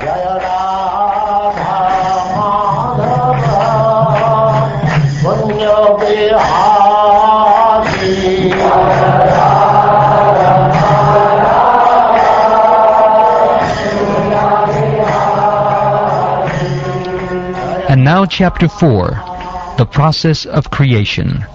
Jaya Radha Madhava Punya Bihari And now chapter 4, the process of creation.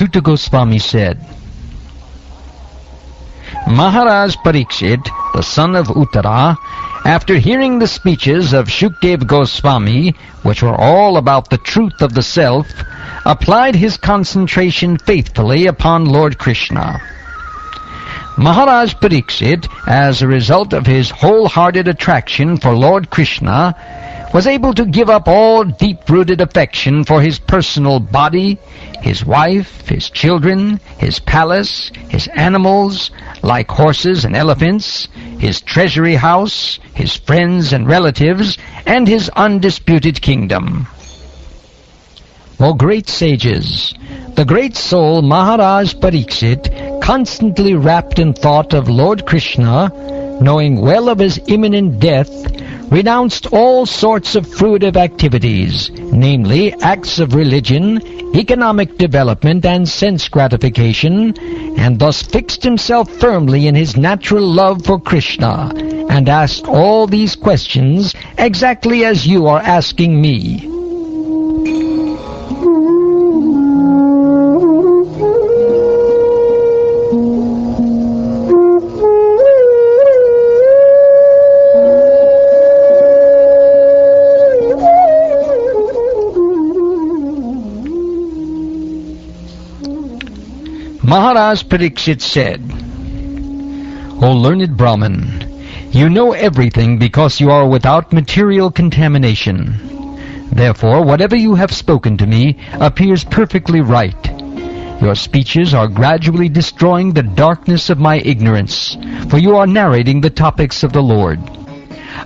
Sutta Goswami said, Maharaj Parikshit, the son of Uttara, after hearing the speeches of Shukdev Goswami, which were all about the truth of the self, applied his concentration faithfully upon Lord Krishna. Maharaj Parikshit, as a result of his wholehearted attraction for Lord Krishna, was able to give up all deep-rooted affection for his personal body, his wife, his children, his palace, his animals, like horses and elephants, his treasury house, his friends and relatives, and his undisputed kingdom. O great sages, the great soul Maharaj Parikshit, constantly wrapped in thought of Lord Krishna, knowing well of his imminent death, renounced all sorts of fruitive activities, namely acts of religion, economic development, and sense gratification, and thus fixed himself firmly in his natural love for Krishna, and asked all these questions exactly as you are asking me. Maharaj Parikshit said, O learned Brahman, you know everything because you are without material contamination. Therefore, whatever you have spoken to me appears perfectly right. Your speeches are gradually destroying the darkness of my ignorance, for you are narrating the topics of the Lord.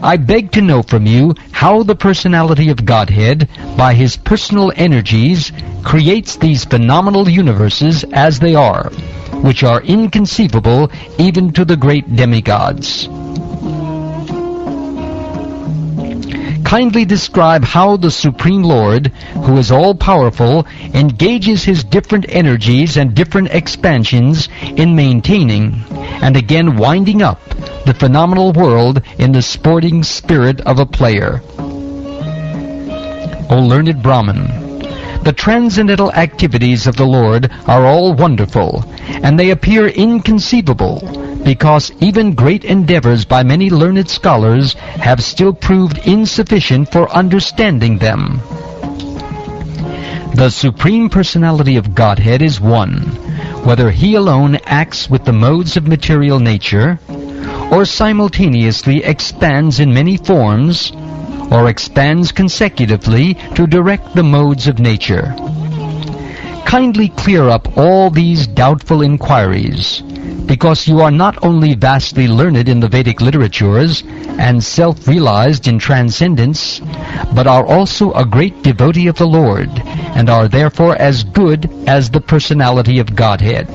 I beg to know from you how the personality of Godhead, by his personal energies, creates these phenomenal universes as they are, which are inconceivable even to the great demigods. Kindly describe how the Supreme Lord, who is all-powerful, engages his different energies and different expansions in maintaining, and again winding up, the phenomenal world in the sporting spirit of a player. O learned Brahman, the transcendental activities of the Lord are all wonderful, and they appear inconceivable, because even great endeavors by many learned scholars have still proved insufficient for understanding them. The Supreme Personality of Godhead is one, whether he alone acts with the modes of material nature, or simultaneously expands in many forms, or expands consecutively to direct the modes of nature. Kindly clear up all these doubtful inquiries, because you are not only vastly learned in the Vedic literatures and self-realized in transcendence, but are also a great devotee of the Lord, and are therefore as good as the personality of Godhead.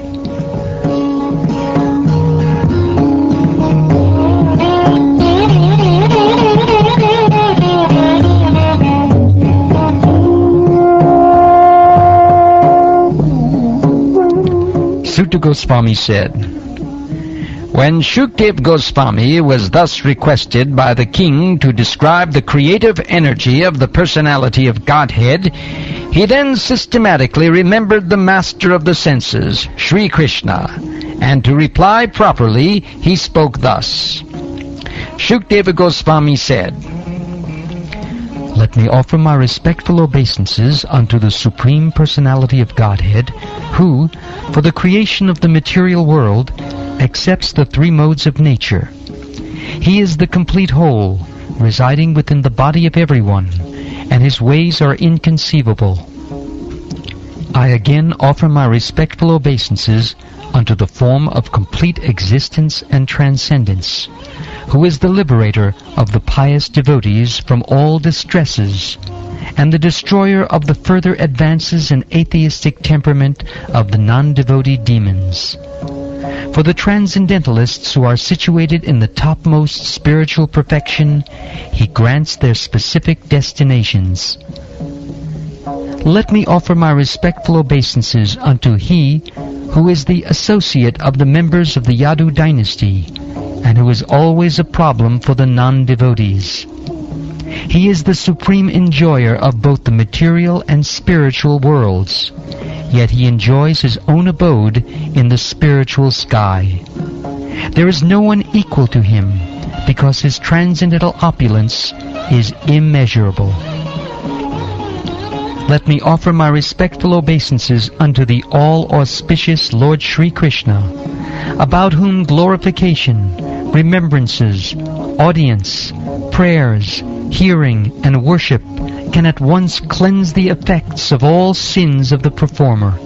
Sutta Goswami said, When Shukdev Goswami was thus requested by the king to describe the creative energy of the personality of Godhead, he then systematically remembered the master of the senses, Sri Krishna, and to reply properly he spoke thus. Shukdeva Goswami said, Let me offer my respectful obeisances unto the Supreme Personality of Godhead, who, for the creation of the material world, accepts the three modes of nature. He is the complete whole, residing within the body of everyone, and his ways are inconceivable. I again offer my respectful obeisances unto the form of complete existence and transcendence, who is the liberator of the pious devotees from all distresses, and the destroyer of the further advances in atheistic temperament of the non-devotee demons. For the transcendentalists who are situated in the topmost spiritual perfection, he grants their specific destinations. Let me offer my respectful obeisances unto he who is the associate of the members of the Yadu dynasty, and who is always a problem for the non-devotees. He is the supreme enjoyer of both the material and spiritual worlds, yet he enjoys his own abode in the spiritual sky. There is no one equal to him, because his transcendental opulence is immeasurable. Let me offer my respectful obeisances unto the all-auspicious Lord Sri Krishna, about whom glorification, remembrances, audience, prayers, hearing, and worship can at once cleanse the effects of all sins of the performer.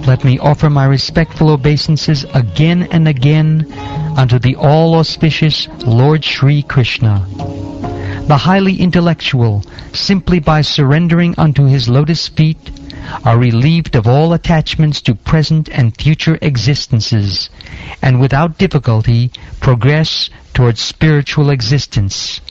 Let me offer my respectful obeisances again and again unto the all-auspicious Lord Sri Krishna. The highly intellectual, simply by surrendering unto his lotus feet, are relieved of all attachments to present and future existences, and without difficulty progress towards spiritual existence.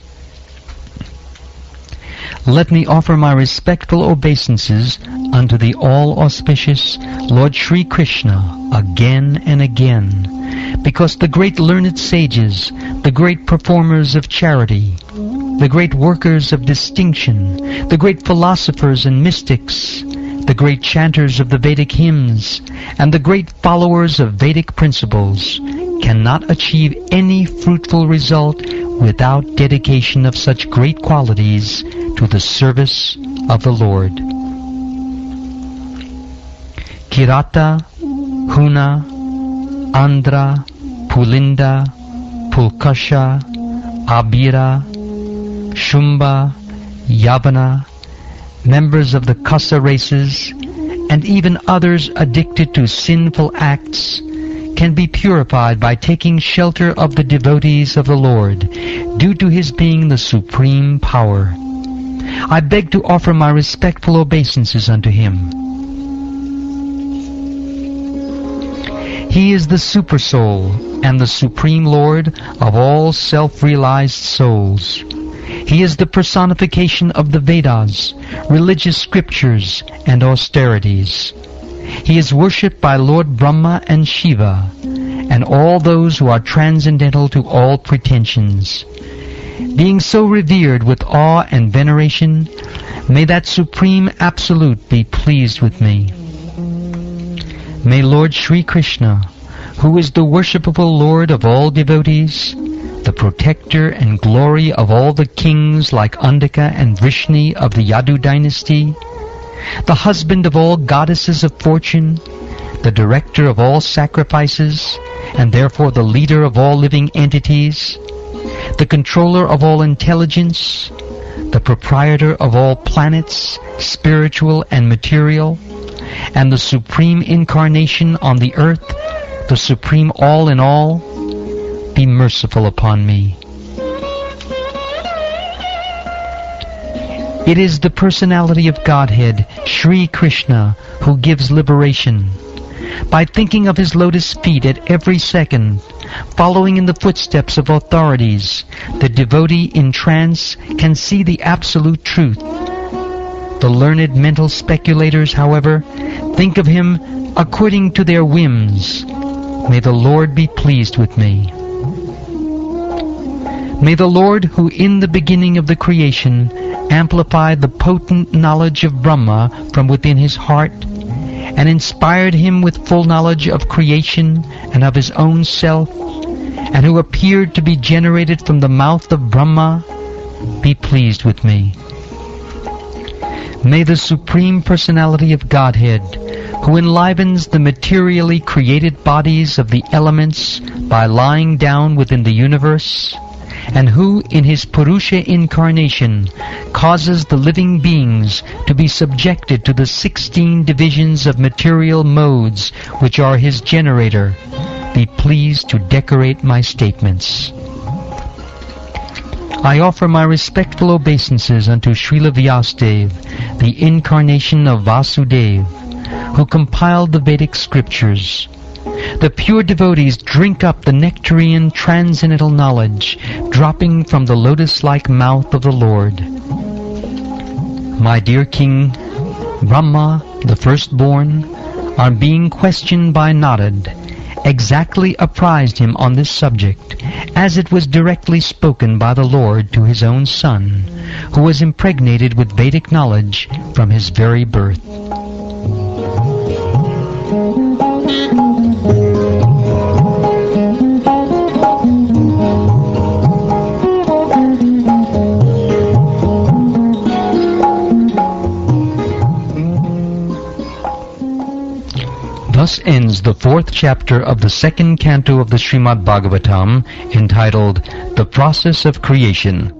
Let me offer my respectful obeisances unto the all-auspicious Lord Sri Krishna again and again, because the great learned sages, the great performers of charity, the great workers of distinction, the great philosophers and mystics, the great chanters of the Vedic hymns, and the great followers of Vedic principles cannot achieve any fruitful result without dedication of such great qualities to the service of the Lord. Kirata, Huna, Andhra, Pulinda, Pulkasha, Abira, Shumba, Yavana, members of the Kasa races, and even others addicted to sinful acts, can be purified by taking shelter of the devotees of the Lord, due to his being the supreme power. I beg to offer my respectful obeisances unto him. He is the Supersoul and the Supreme Lord of all self-realized souls. He is the personification of the Vedas, religious scriptures, and austerities. He is worshipped by Lord Brahma and Shiva, and all those who are transcendental to all pretensions. Being so revered with awe and veneration, may that Supreme Absolute be pleased with me. May Lord Sri Krishna, who is the worshipable Lord of all devotees, the protector and glory of all the kings like Andika and Vrishni of the Yadu dynasty, the husband of all goddesses of fortune, the director of all sacrifices, and therefore the leader of all living entities, the controller of all intelligence, the proprietor of all planets, spiritual and material, and the supreme incarnation on the earth, the supreme all in all, be merciful upon me. It is the personality of Godhead, Sri Krishna, who gives liberation. By thinking of his lotus feet at every second, following in the footsteps of authorities, the devotee in trance can see the absolute truth. The learned mental speculators, however, think of him according to their whims. May the Lord be pleased with me. May the Lord, who in the beginning of the creation amplified the potent knowledge of Brahma from within his heart, and inspired him with full knowledge of creation and of his own self, and who appeared to be generated from the mouth of Brahma, be pleased with me. May the Supreme Personality of Godhead, who enlivens the materially created bodies of the elements by lying down within the universe, and who in his Purusha incarnation causes the living beings to be subjected to the 16 divisions of material modes which are his generator, be pleased to decorate my statements. I offer my respectful obeisances unto Srila Vyasadeva, the incarnation of Vasudeva, who compiled the Vedic scriptures. The pure devotees drink up the nectarian transcendental knowledge dropping from the lotus-like mouth of the Lord. My dear King, Brahma, the firstborn, on being questioned by Narad, exactly apprised him on this subject, as it was directly spoken by the Lord to his own son, who was impregnated with Vedic knowledge from his very birth. Thus ends the 4th chapter of the 2nd canto of the Srimad Bhagavatam, entitled The Process of Creation.